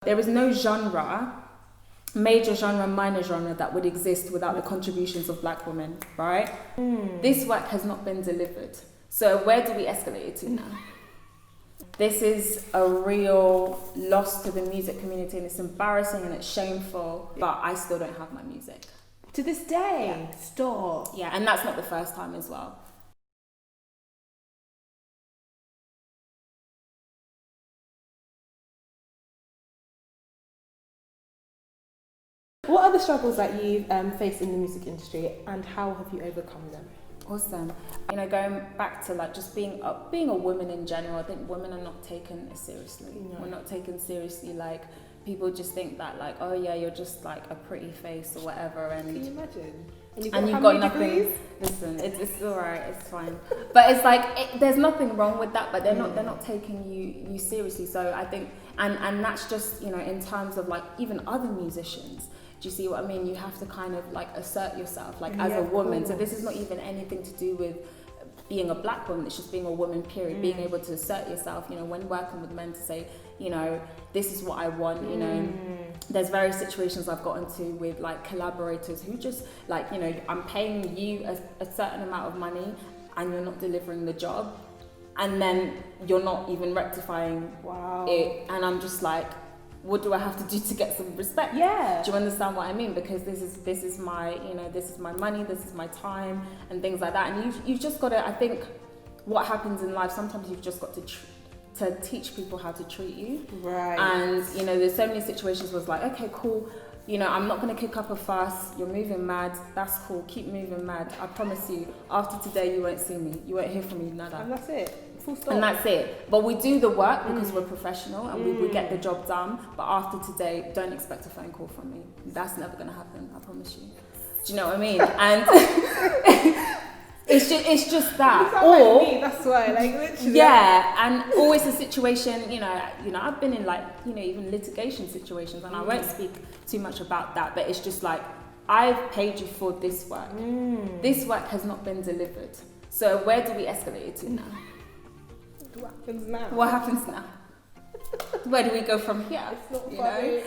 There is no genre, major genre, minor genre, that would exist without the contributions of black women, right? This work has not been delivered. So where do we escalate it to now? This is a real loss to the music community, and it's embarrassing and it's shameful, but I still don't have my music. To this day? Yeah. Stop. Yeah, and that's not the first time as well. What are the struggles that you face in the music industry, and how have you overcome them? Awesome. You know, going back to like just being a woman in general, I think women are not taken seriously. No. We're not taken seriously. Like, people just think that like, oh yeah, you're just like a pretty face or whatever. And can you imagine? And you've got nothing. Degrees? Listen, it's all right, it's fine. But it's like there's nothing wrong with that. But they're not taking you seriously. So I think, and that's just, you know, in terms of like even other musicians. Do you see what I mean? You have to kind of like assert yourself, like as a woman. So this is not even anything to do with being a black woman. It's just being a woman, period. Being able to assert yourself, you know, when working with men, to say, you know, this is what I want, you know. There's various situations I've got into with like collaborators who just like, you know, I'm paying you a certain amount of money and you're not delivering the job. And then you're not even rectifying it. And I'm just like, what do I have to do to get some respect? Yeah. Do you understand what I mean? Because this is my, you know, this is my money, this is my time, and things like that. And you've just got to, I think, what happens in life, sometimes you've just got to teach people how to treat you. Right. And, you know, there's so many situations where it's like, okay, cool. You know, I'm not going to kick up a fuss. You're moving mad. That's cool. Keep moving mad. I promise you, after today, you won't see me. You won't hear from me, nada. And that's it. Full stop. And that's it. But we do the work because we're professional and we get the job done. But after today, don't expect a phone call from me. That's never going to happen. I promise you. Do you know what I mean? And it's just that. Or like me, that's why, like literally. Yeah, and always a situation. You know, I've been in like, you know, even litigation situations, and I won't speak too much about that. But it's just like, I've paid you for this work. This work has not been delivered. So where do we escalate it to now? What happens now? What happens now? Where do we go from here? It's not funny.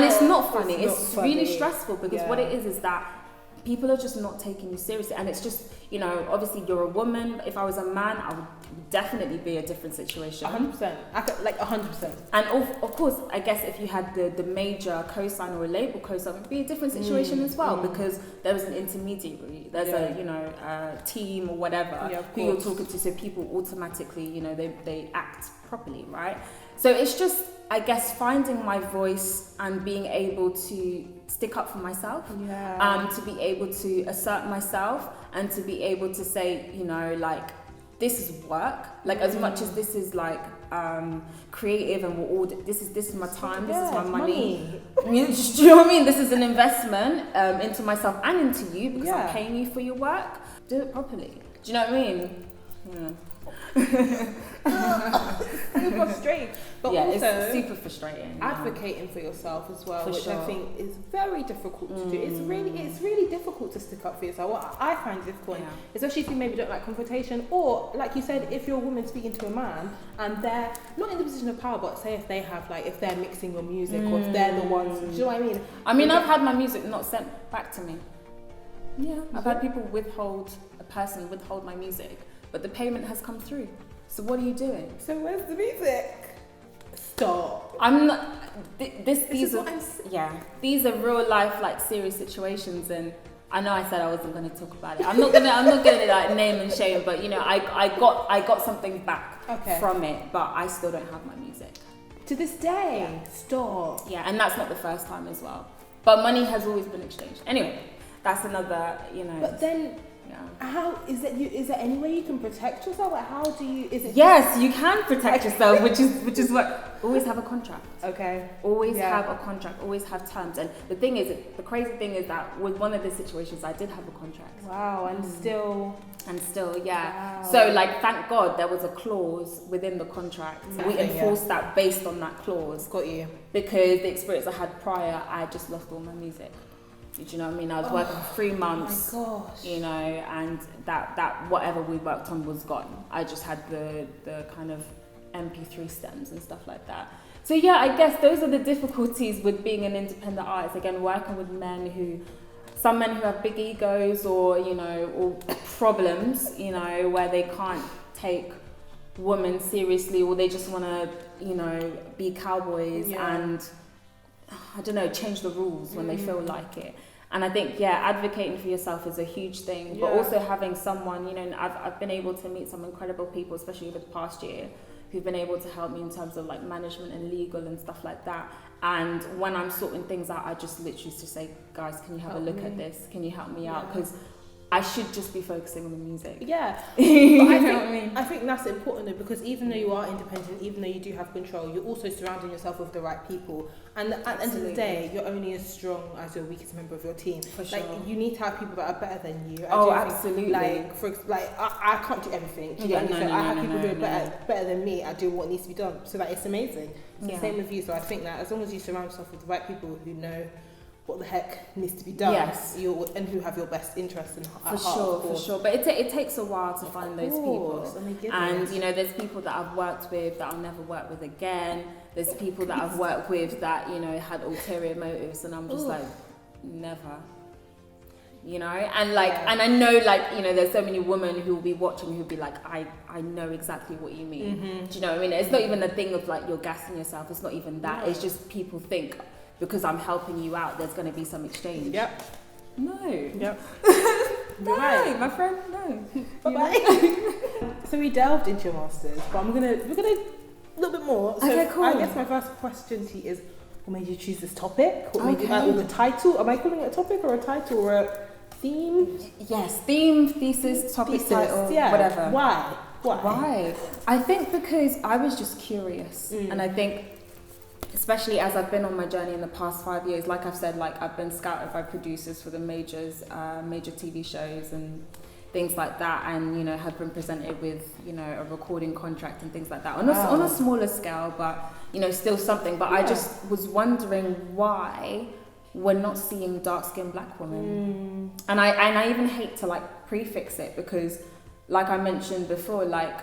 It's not funny. It's really funny. Stressful because what it is that people are just not taking you seriously. And it's just, you know, obviously you're a woman. If I was a man, I would definitely be a different situation. 100%. Like 100%. And of course, I guess if you had the major co-sign or a label co-sign, it would be a different situation as well, because there was an intermediary. There's a, you know, a team or whatever who you're talking to, so people automatically, you know, they act properly, right? So it's just, I guess, finding my voice and being able to stick up for myself, to be able to assert myself and to be able to say, you know, like, this is work. Like, as much as this is like creative and we're all, this is my time, this is my money. Do you know what I mean? This is an investment into myself and into you, because I'm paying you for your work. Do it properly. Do you know what I mean? Super frustrating, but also it's super frustrating. Advocating for yourself as well, which I think is very difficult to do. It's really difficult to stick up for yourself. What I find difficult, especially if you maybe don't like confrontation, or like you said, if you're a woman speaking to a man and they're not in the position of power, but say if they have like, if they're mixing your music or if they're the ones, do you know what I mean? I mean, I've had my music not sent back to me. Yeah, I've had people withhold my music, but the payment has come through. So what are you doing? So where's the music? Stop. I'm not. These are real life, like, serious situations, and I know I said I wasn't going to talk about it. I'm not gonna like name and shame, but you know, I got something back from it, but I still don't have my music to this day. Stop. Yeah, and that's not the first time as well. But money has always been exchanged. Anyway, that's another, you know. But then. How is it? Is there any way you can protect yourself? Like, how do you? Is it? Yes, you can protect yourself, which is what. Always have a contract. Okay. Always have a contract. Always have terms. And the thing is, the crazy thing is that with one of the situations, I did have a contract. Wow. And still, yeah. Wow. So, like, thank God there was a clause within the contract. We enforced that based on that clause. Got you. Because the experience I had prior, I just lost all my music. Do you know what I mean? I was working for 3 months, you know, and that whatever we worked on was gone. I just had the kind of MP3 stems and stuff like that. So yeah, I guess those are the difficulties with being an independent artist. Again, working with some men who have big egos or, or problems, where they can't take women seriously, or they just want to, be cowboys and, I don't know, change the rules when they feel like it. And I think, advocating for yourself is a huge thing, but also having someone, I've been able to meet some incredible people, especially over the past year, who've been able to help me in terms of like management and legal and stuff like that. And when I'm sorting things out, I just literally just say, guys, can you have a look at this? Can you help me out? Because I should just be focusing on the music. Yeah. I think that's important though, because even though you are independent, even though you do have control, you're also surrounding yourself with the right people. And at the end of the day, you're only as strong as your weakest member of your team. For sure. Like, you need to have people that are better than you. Absolutely. I can't do everything. I have people who are better than me. I do what needs to be done. So that it's amazing. It's the same with you. So I think that as long as you surround yourself with the right people who know what the heck needs to be done, and who have your best interests in heart. For sure. But it takes a while to find those people. And there's people that I've worked with that I'll never work with again. There's people that I've worked with that had ulterior motives, and I'm just like, never. And and I know there's so many women who will be watching who'll be like, I know exactly what you mean. Do you know what I mean? It's not even a thing of like you're gassing yourself. It's not even that. It's just people think, because I'm helping you out, there's going to be some exchange. Yep. No. Yep. No, right. My friend, no. Bye-bye. So we delved into your masters, but we're gonna a little bit more. So okay, cool. I guess my first question to you is, what made you choose this topic? What made you, or the title? Am I calling it a topic or a title or a theme? Yes, theme, thesis, topic, title, whatever. Why? I think because I was just curious, and I think, especially as I've been on my journey in the past 5 years, like I've said, like I've been scouted by producers for the major TV shows and things like that, and have been presented with a recording contract and things like that on a smaller scale, but still something. But I just was wondering why we're not seeing dark-skinned black women, and I even hate to like prefix it, because like I mentioned before, like,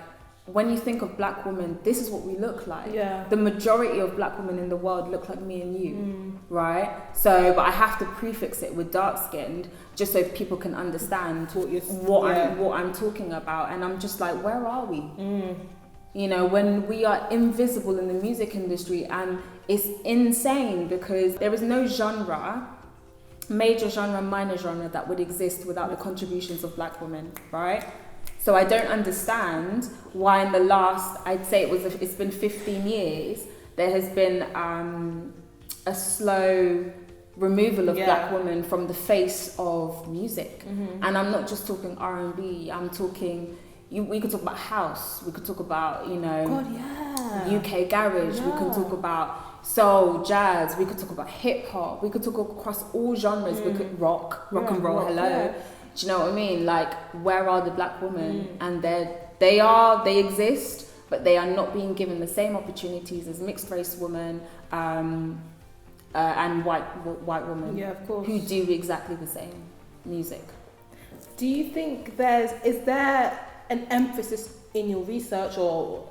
when you think of black women, this is what we look like. The majority of black women in the world look like me and you, right? So, but I have to prefix it with dark-skinned, just so people can understand what I'm talking about. And I'm just like, where are we? When we are invisible in the music industry, and it's insane because there is no genre, major genre, minor genre, that would exist without the contributions of black women, right? So I don't understand why in the last, I'd say it's been 15 years, there has been a slow removal of black women from the face of music. And I'm not just talking R&B, I'm talking, we could talk about house, we could talk about, UK garage, we could talk about soul, jazz, we could talk about hip hop, we could talk across all genres, we could rock and roll, hello. Do you know what I mean? Like, where are the black women? And they exist, but they are not being given the same opportunities as mixed race women and white women who do exactly the same music. Do you think is there an emphasis in your research, or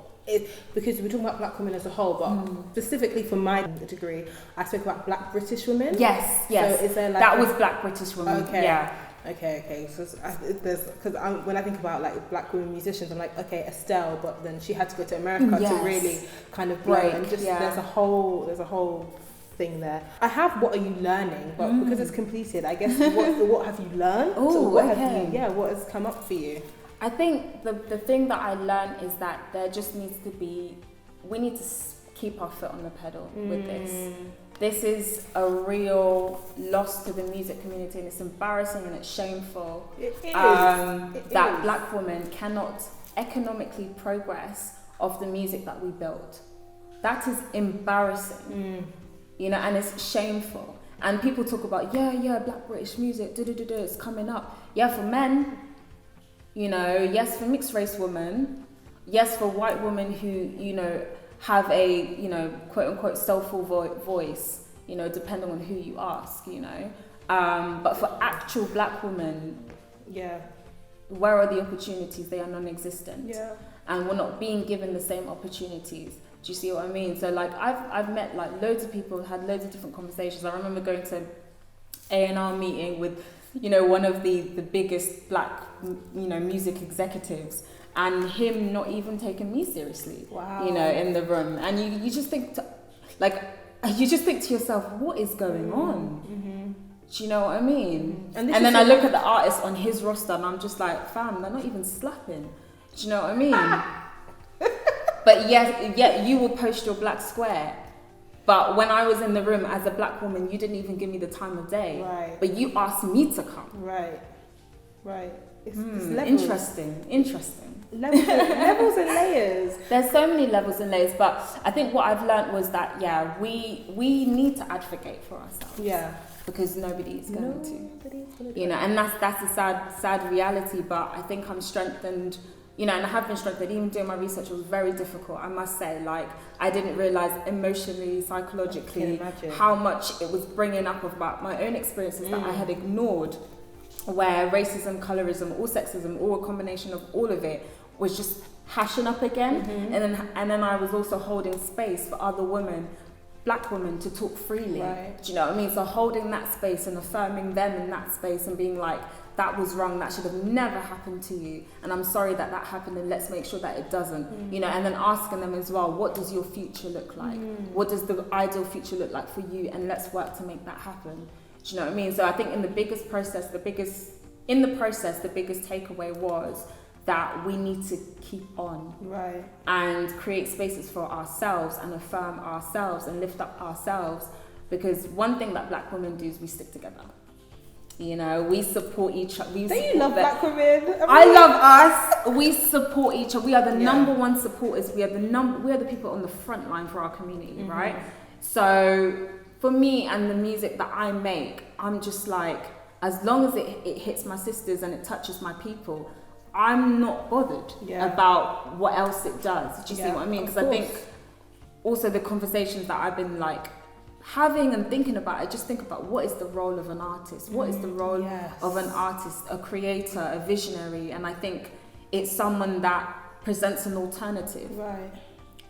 because we're talking about black women as a whole, but specifically for my degree, I spoke about black British women. Yes. So is there like that was black British women? Okay. Yeah. Okay. So when I think about like black women musicians, I'm like, okay, Estelle, but then she had to go to America to really kind of break. And just there's a whole thing there. I have what are you learning, but because it's completed, I guess what have you learned? What has come up for you? I think the thing that I learned is that there just needs to be, we need to keep our foot on the pedal with this. This is a real loss to the music community, and it's embarrassing and it's shameful that black women cannot economically progress off the music that we built. That is embarrassing, and it's shameful. And people talk about, black British music, it's coming up. Yeah, for men, yes, for mixed race women, yes, for white women who, have a, quote unquote soulful voice, depending on who you ask, but for actual black women, where are the opportunities? They are non-existent. And we're not being given the same opportunities. Do you see what I mean? So like I've met like loads of people, had loads of different conversations. I remember going to A&R meeting with, you know, one of the biggest black, you know, music executives, and him not even taking me seriously. Wow. You know, in the room, and you just think to yourself, what is going on? Mm-hmm. Do you know what I mean? And then I look at the artists on his roster, and I'm just like, fam, they're not even slapping. Do you know what I mean? But yet you will post your black square. But when I was in the room as a black woman, you didn't even give me the time of day. Right. But you asked me to come. Right. It's Interesting. Levels and layers. There's so many levels and layers, but I think what I've learned was that, we need to advocate for ourselves. Yeah. Because nobody's going to. You know, and that's a sad reality, but I think I'm strengthened. You know, and I have been strengthened. Even doing my research was very difficult, I must say. Like, I didn't realise emotionally, psychologically, how much it was bringing up about my own experiences that I had ignored, where racism, colorism, or sexism, or a combination of all of it was just hashing up again. Mm-hmm. And then I was also holding space for other women, black women, to talk freely. Right. Do you know what I mean? So holding that space and affirming them in that space and being like, that was wrong, that should have never happened to you, and I'm sorry that happened, and let's make sure that it doesn't. You know, and then asking them as well, what does your future look like? What does the ideal future look like for you? And let's work to make that happen. Do you know what I mean? So I think in the biggest process, the biggest takeaway was that we need to keep on. Right. And create spaces for ourselves and affirm ourselves and lift up ourselves, because one thing that black women do is we stick together. You know, we support each other. Don't you love black women? I love us. We support each other. We are the number one supporters. We are the people on the front line for our community, right? So for me and the music that I make, I'm just like, as long as it hits my sisters and it touches my people, I'm not bothered about what else it does. Do you see what I mean? Because I think also the conversations that I've been like having and thinking about, I just think about, what is the role of an artist? What is the role of an artist, a creator, a visionary? And I think it's someone that presents an alternative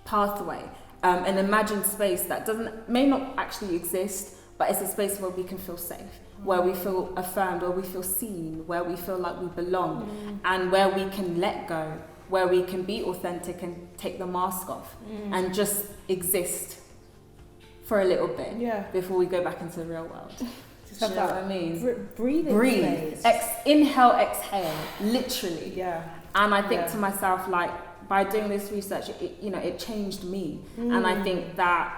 pathway, an imagined space that may not actually exist, but it's a space where we can feel safe, where we feel affirmed, where we feel seen, where we feel like we belong, and where we can let go, where we can be authentic and take the mask off and just exist for a little bit before we go back into the real world. Just have that, what I mean? Breathe. Inhale, exhale, literally. Yeah. And I think to myself, like, by doing this research, it changed me. And I think that,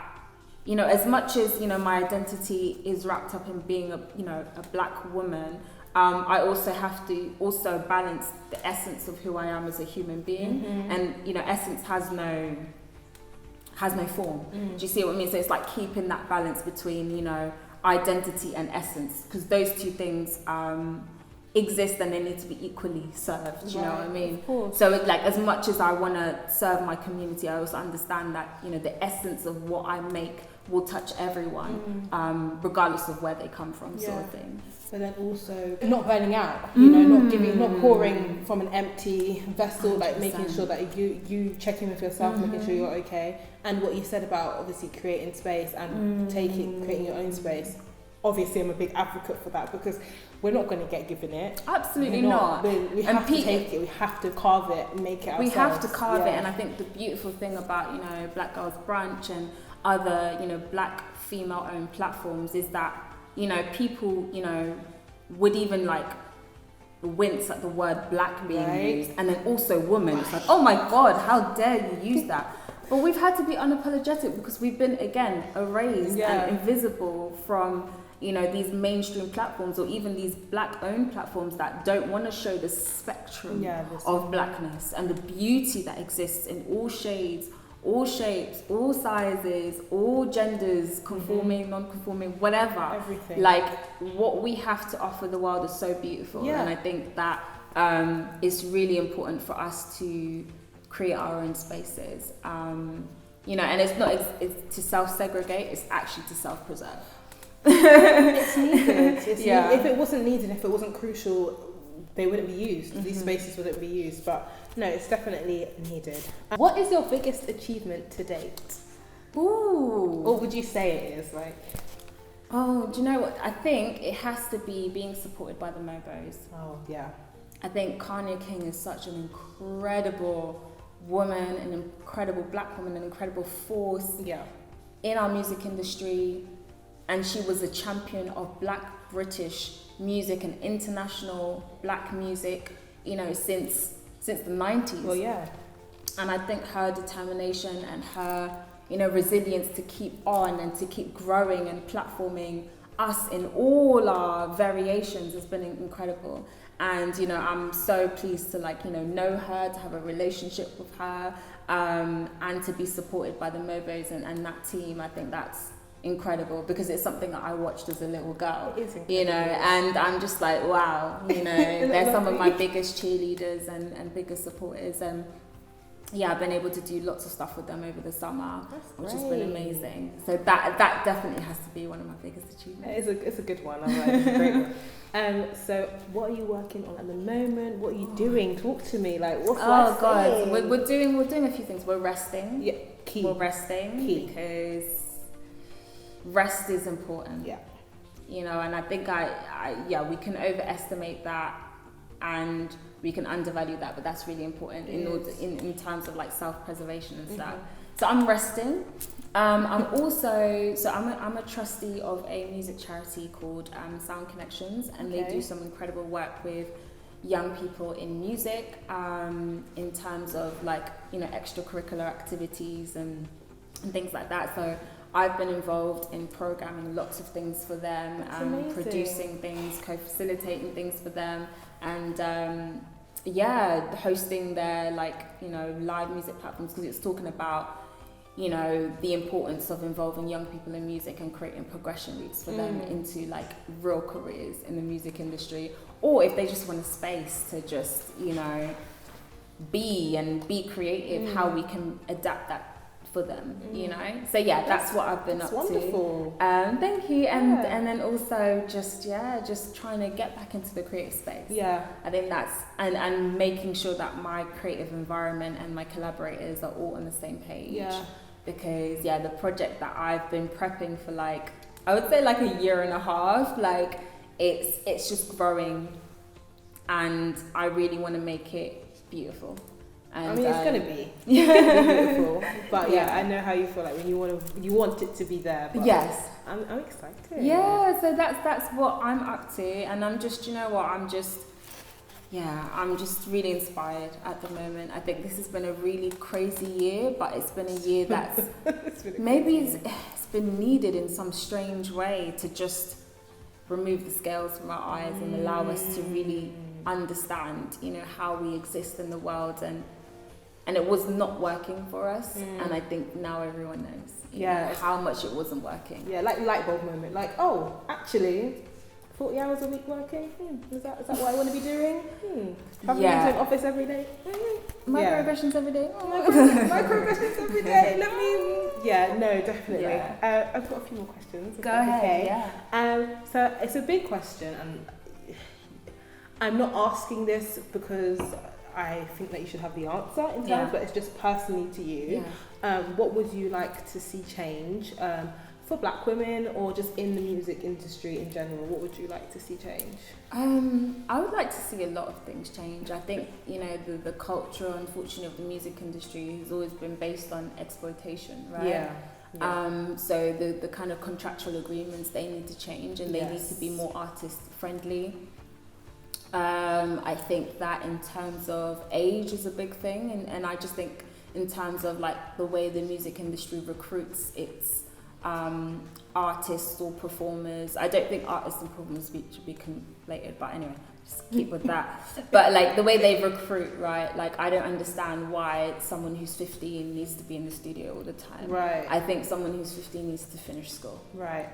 you know, as much as, you know, my identity is wrapped up in being a black woman, I also have to balance the essence of who I am as a human being. And, you know, essence has no form. Do you see what I mean? So it's like keeping that balance between, you know, identity and essence, because those two things exist and they need to be equally served. Do you know what I mean? Of course. So it's like, as much as I want to serve my community, I also understand that, you know, the essence of what I make will touch everyone, regardless of where they come from, sort of thing. But then also not burning out, you know, not pouring from an empty vessel, 100%. Like making sure that you check in with yourself, making sure you're okay. And what you said about obviously creating space and creating your own space. Obviously, I'm a big advocate for that, because we're not going to get given it. Absolutely not. We have to take it. We have to carve it, make it ourselves. We have to carve it. And I think the beautiful thing about, you know, Black Girls Brunch and other, you know, black female-owned platforms is that, you know, people, you know, would even like wince at the word black being used, and then also woman. It's like, oh my God, how dare you use that? But we've had to be unapologetic, because we've been, again, erased and invisible from, you know, these mainstream platforms, or even these black-owned platforms that don't want to show the spectrum of blackness and the beauty that exists in all shades, all shapes, all sizes, all genders, conforming, non-conforming, whatever. Everything. Like, what we have to offer the world is so beautiful. And I think that it's really important for us to create our own spaces. You know, and it's to self-segregate, it's actually to self-preserve. It's needed. If it wasn't needed, if it wasn't crucial, they wouldn't be used. These spaces wouldn't be used. But no, it's definitely needed. What is your biggest achievement to date? Ooh. Or would you say it is like? Oh, do you know what? I think it has to be being supported by the Mobos. Oh yeah. I think Kanye King is such an incredible woman, an incredible black woman, an incredible force in our music industry. And she was a champion of black British music and international black music, you know, since the 90s. Well, yeah. And I think her determination and her, you know, resilience to keep on and to keep growing and platforming us in all our variations has been incredible. And, you know, I'm so pleased to, like, you know her, to have a relationship with her, and to be supported by the Mobos and that team. I think that's incredible because it's something that I watched as a little girl, you know, and I'm just like, wow, you know, they're some of my biggest cheerleaders and biggest supporters. And yeah, I've been able to do lots of stuff with them over the summer, which has been amazing. So that definitely has to be one of my biggest achievements. It's a good one. I like it's a great one. So what are you working on at the moment? What are you doing? Talk to me. Like, what's life God, we're doing a few things. We're resting. Yeah, key. We're resting because rest is important. Yeah. You know, and I think we can overestimate that and we can undervalue that, but that's really important in terms of like self-preservation and stuff. So I'm resting. I'm also I'm a trustee of a music charity called Sound Connections, and they do some incredible work with young people in music, in terms of like, you know, extracurricular activities and things like that. So I've been involved in programming lots of things for them, producing things, co-facilitating things for them, and hosting their, like, you know, live music platforms, because it's talking about, you know, the importance of involving young people in music and creating progression routes for them into like real careers in the music industry, or if they just want a space to just, you know, be creative, how we can adapt that for them, you know. So yeah, that's what I've been up wonderful. to. Thank you. And then also just trying to get back into the creative space. Yeah, I think that's and making sure that my creative environment and my collaborators are all on the same page. Yeah, because the project that I've been prepping for, like, I would say like a year and a half, like it's just growing, and I really want to make it beautiful. And, I mean, it's gonna be beautiful, but I know how you feel, like when you want it to be there. But yes, I'm excited. Yeah, so that's what I'm up to, and I'm just, you know what, I'm just really inspired at the moment. I think this has been a really crazy year, but it's been a year that's it's been needed in some strange way to just remove the scales from our eyes and allow us to really understand, you know, how we exist in the world, and it was not working for us, and I think now everyone knows know, how much it wasn't working. Yeah, like light bulb moment, like, oh, actually 40 hours a week working, is that what I want to be doing? Traveling into an office every day, microaggressions every day. Microaggressions every day. No, definitely. I've got a few more questions. Go ahead. So it's a big question, and I'm not asking this because I think that you should have the answer in terms, but it's just personally to you. What would you like to see change for black women, or just in the music industry in general? What would you like to see change? I would like to see a lot of things change. I think, you know, the culture, unfortunately, of the music industry has always been based on exploitation, right? So the kind of contractual agreements, they need to change, and they need to be more artist friendly. I think that in terms of age is a big thing, and I just think in terms of like the way the music industry recruits its artists or performers. I don't think artists and performers should be conflated, but anyway, just keep with that. But like the way they recruit, right? Like, I don't understand why someone who's 15 needs to be in the studio all the time. Right. I think someone who's 15 needs to finish school. Right.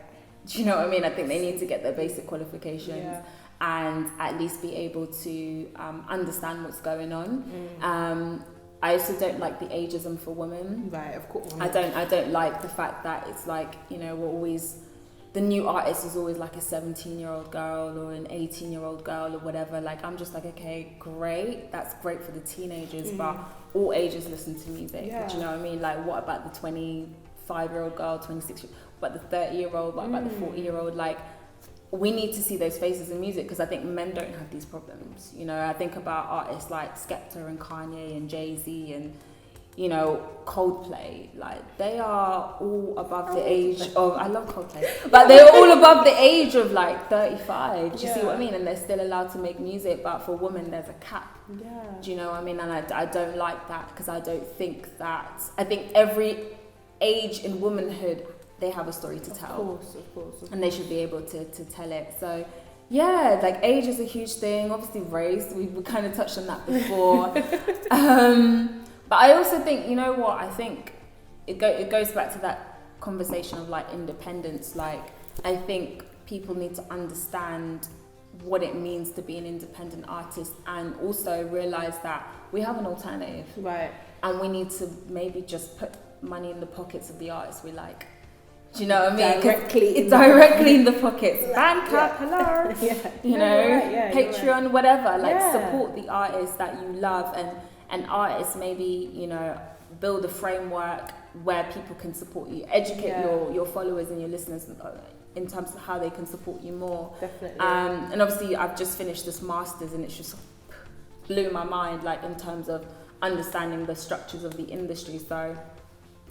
Do you know what I mean? I think they need to get their basic qualifications. And at least be able to understand what's going on. I also don't like the ageism for women. Right, of course. I don't like the fact that it's like, you know, we're always the new artist is always like a 17-year-old girl or an 18-year-old girl or whatever. Like, I'm just like, okay, great, that's great for the teenagers, but all ages listen to music. Do you know what I mean? Like, what about the 25-year-old girl, 26-year-old, what about the 30-year-old, what about the 40-year-old? Like, we need to see those faces in music, because I think men don't have these problems. You know, I think about artists like Skepta and Kanye and Jay-Z and, you know, Coldplay. Like, they are all above the age of, I love Coldplay, but they're all above the age of like 35. Do you see what I mean? And they're still allowed to make music, but for women there's a cap. Do you know what I mean? And I don't like that, because I don't think that, I think every age in womanhood, they have a story to tell. Of course. And they should be able to tell it. So yeah, like, age is a huge thing. Obviously race, we kind of touched on that before. But I also think, you know what, I think it goes back to that conversation of like independence. Like, I think people need to understand what it means to be an independent artist, and also realize that we have an alternative. Right. And we need to maybe just put money in the pockets of the artists we like. Do you know what I mean? Directly in the pockets. Bandcamp, hello. You know, Patreon, whatever. Like, support the artists that you love, and artists maybe, you know, build a framework where people can support you, educate your followers and your listeners in terms of how they can support you more. Definitely. And obviously I've just finished this master's, and it's just blew my mind, like, in terms of understanding the structures of the industry. So,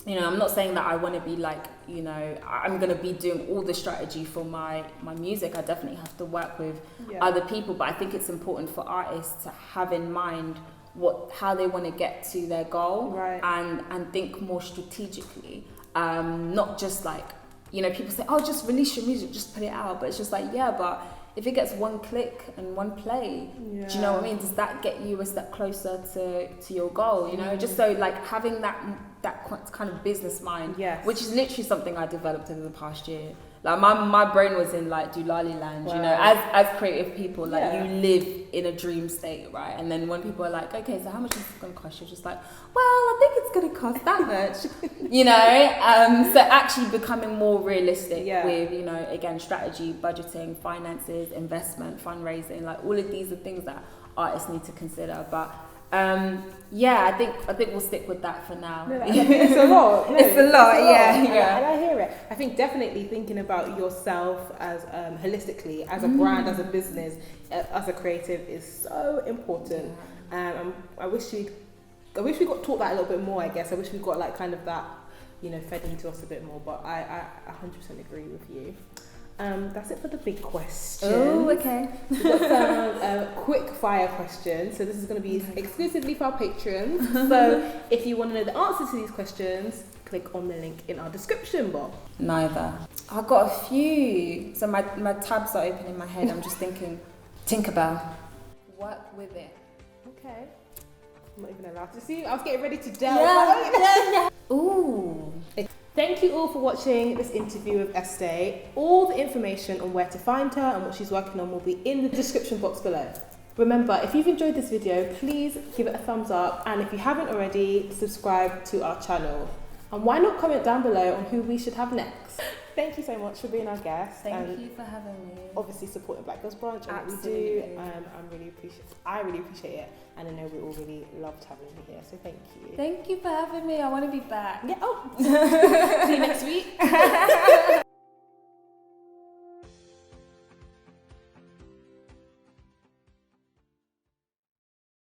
you know, I'm not saying that I want to be like, you know, I'm going to be doing all the strategy for my music. I definitely have to work with other people, but I think it's important for artists to have in mind how they want to get to their goal, and think more strategically. Not just like, you know, people say, oh, just release your music, just put it out. But it's just like, yeah, but if it gets one click and one play, do you know what I mean? Does that get you a step closer to your goal? You know, just so, like, having that kind of business mind, which is literally something I developed over the past year. Like, my brain was in like Doolally land, you know, as creative people, like, you live in a dream state, right? And then when people are like, okay, so how much is it going to cost? You're just like, well, I think it's going to cost that much, you know? So actually becoming more realistic with, you know, again, strategy, budgeting, finances, investment, fundraising, like, all of these are things that artists need to consider. But I think we'll stick with that for now. No, it's a lot. It's a lot. And I hear it. I think definitely thinking about yourself as holistically, as a brand, as a business, as a creative, is so important. I wish we got taught that a little bit more. I guess I wish we got like kind of that, you know, fed into us a bit more. But I 100% agree with you. That's it for the big questions. Oh, okay. We've got some quick fire questions. So this is going to be exclusively for our patrons. So if you want to know the answer to these questions, click on the link in our description box. Neither. I've got a few. So my tabs are open in my head. I'm just thinking, Tinkerbell. Work with it. Okay. I'm not even allowed to see. I was getting ready to delve. Ooh. Thank you all for watching this interview with Estée. All the information on where to find her and what she's working on will be in the description box below. Remember, if you've enjoyed this video, please give it a thumbs up, and if you haven't already, subscribe to our channel. And why not comment down below on who we should have next? Thank you so much for being our guest. Thank you for having me. Obviously supporting Black Girls Brunch and what we do. I really appreciate it, and I know we all really loved having you here. So thank you. Thank you for having me. I want to be back. Yeah. Oh. See you next week.